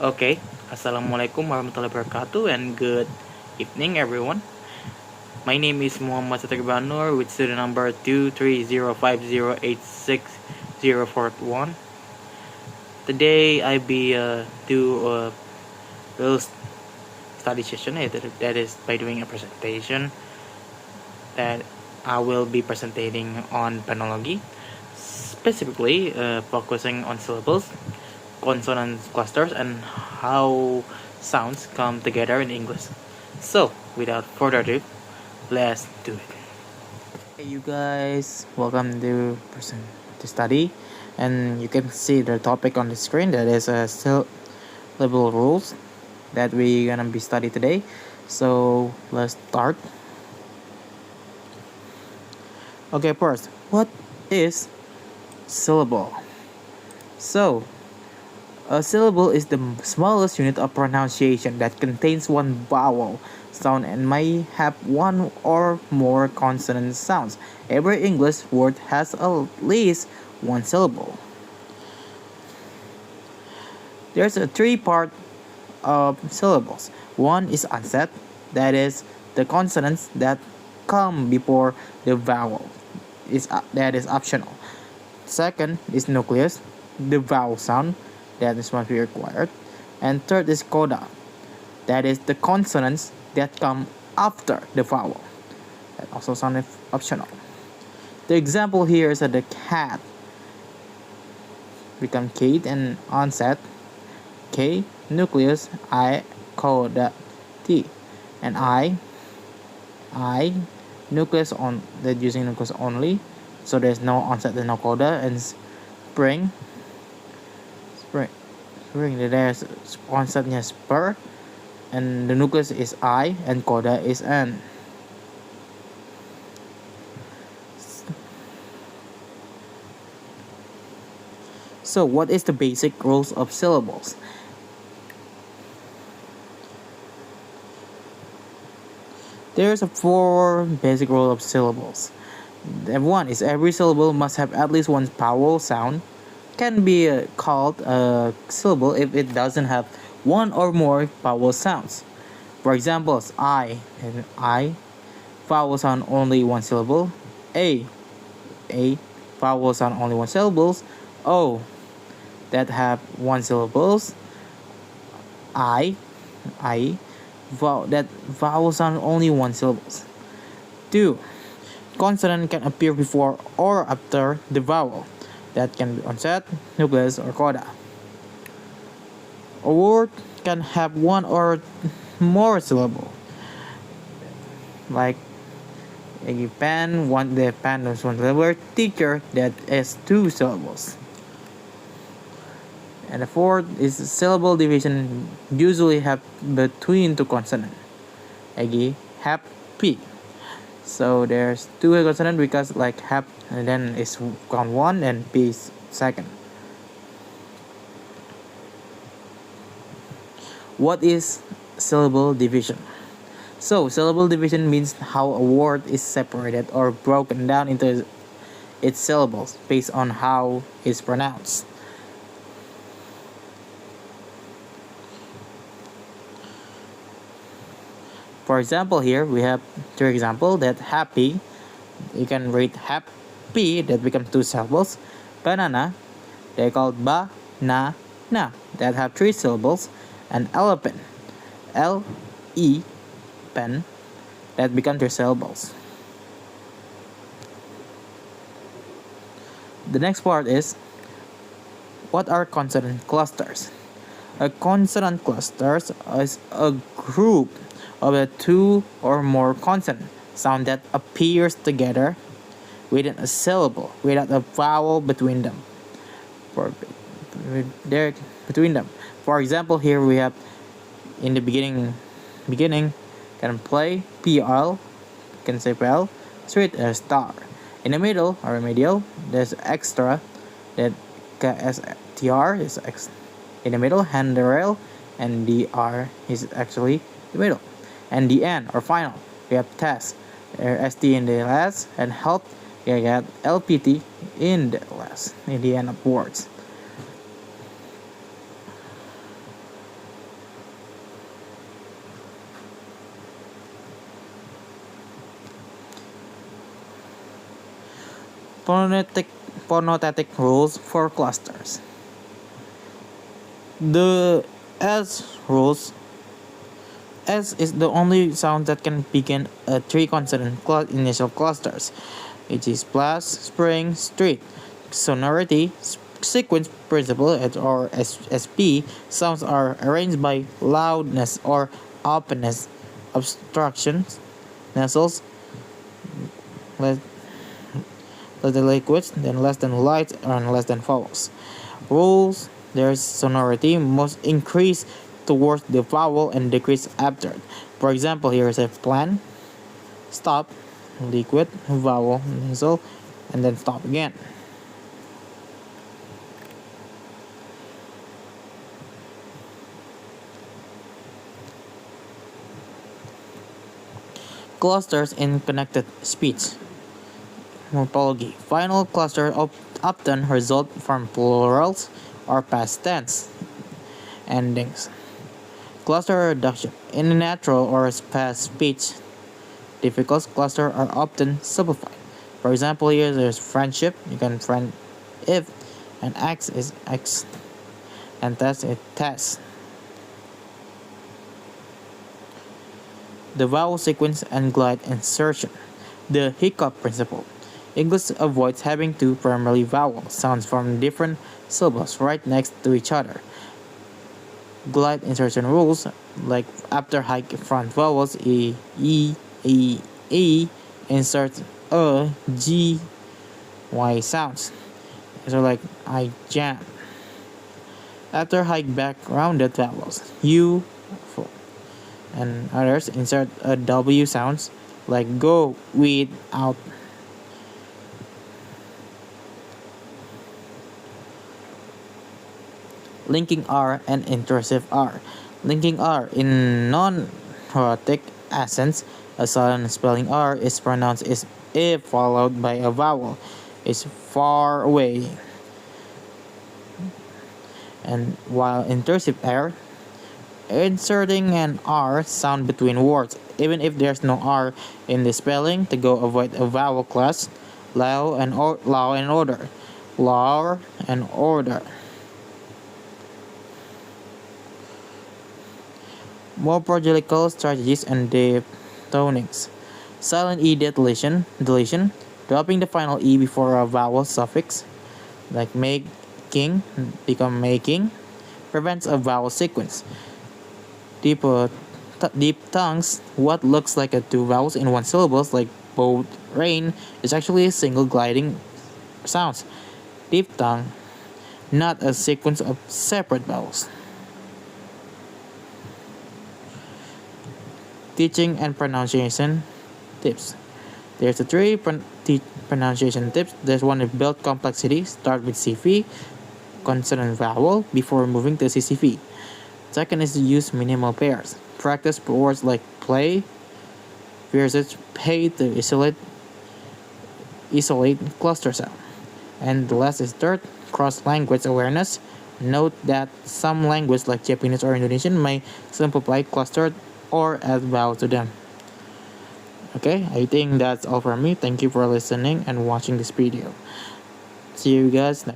Okay, Assalamualaikum warahmatullahi wabarakatuh and good evening everyone. My name is Muhammad Qibrannur with student number 23050864041. Today I be do a little study session that is by doing a presentation that I will be presenting on phonology, specifically focusing on syllables, consonant clusters, and how sounds come together in English. So, without further ado, let's do it. Hey, you guys, welcome to study, and you can see the topic on the screen. That is syllable rules that we gonna be study today. So let's start. Okay, first, what is syllable? So, a syllable is the smallest unit of pronunciation that contains one vowel sound and may have one or more consonant sounds. Every English word has at least one syllable. There's a three-part of syllables. One is onset, that is the consonants that come before the vowel. That is optional. Second is nucleus, the vowel sound, that is what we required. And third is coda, that is the consonants that come after the vowel. That also sound optional. The example here is that the cat become Kate and onset K, nucleus I, coda T, and I nucleus on that using nucleus only, so there's no onset and no coda. And spring there's onsetnya spur, and the nucleus is I and coda is N. So what is the basic rules of syllables? There's a 4 basic rules of syllables. One is every syllable must have at least one vowel sound. Can be called a syllable if it doesn't have one or more vowel sounds. For example, I and I, vowel sound only one syllable. A, vowel sound only one syllables. O, that have one syllables. I, that vowel sound only one syllables. 2. Consonant can appear before or after the vowel. That can be onset, nucleus, or coda. A word can have one or more syllable. Like a pen, the pen is one syllable. Teacher, that is 2 syllables. And the fourth is syllable division usually have between 2 consonants. Again, happy. So there's 2 consonants because like hap and then it's count 1 and p is second. What is syllable division? So syllable division means how a word is separated or broken down into its syllables based on how it's pronounced. For example, here we have 3 examples that happy, you can read happy, that becomes 2 syllables. Banana, they called ba-na-na, that have 3 syllables. And elephant, L-E, pen, that become 3 syllables. The next part is, what are consonant clusters? A consonant cluster is a group of a 2 or more consonant sound that appears together within a syllable without a vowel between them. For example, here we have in the beginning can play PL, can say PL, street star. In the middle or medial, there's extra, that KSTR is X. In the middle, handrail, and DR is actually the middle. And the end or final, we have test, ST in the last, and help, you get LPT in the last, in the end of words. Phonetic, phonetic rules for clusters. The S rules. S is the only sound that can begin a three consonant initial clusters, which is plus, spring, street. Sonority, sequence principle, or SP, sounds are arranged by loudness or openness, obstructions, nasals, less, less than liquids, then less than lights, and less than vowels. Rules, their sonority must increase towards the vowel and decrease after. For example, here is a plan, stop, liquid, vowel, nasal, and then stop again. Clusters in connected speech. Morphology. Final clusters often result from plurals or past tense endings. Cluster reduction. In natural or past speech, difficult clusters are often simplified. For example, here there's friendship. You can friend if, and X is X, and test is test. The vowel sequence and glide insertion. The hiccup principle. English avoids having two primary vowel sounds from different syllables right next to each other. Glide insertion rules, like after high front vowels e, insert a, g, y sounds. So like I jam. After high back rounded vowels u, and others, insert a w sounds like go, with, out. Linking R and intrusive R. Linking R in non-rhotic accents, a silent spelling R is pronounced as if followed by a vowel. Is far away. And while intrusive R, inserting an R sound between words, even if there's no R in the spelling, to go avoid a vowel class. Law and order. Law and order. Morphological strategies and diphthongs. Silent E deletion, dropping the final E before a vowel suffix, like making, become making, prevents a vowel sequence. Diphthongs, what looks like a two vowels in one syllable, like boat, rain, is actually a single gliding sounds. Diphthong, not a sequence of separate vowels. Teaching and pronunciation tips. There's a three pronunciation tips. There's one to build complexity. Start with CV, consonant vowel, before moving to CCV. Second is to use minimal pairs. Practice words like play versus pay to isolate cluster sound. And the last is third, cross-language awareness. Note that some languages like Japanese or Indonesian may simplify clustered or add vowel to them. Okay, I think that's all from me. Thank you for listening and watching this video. See you guys next.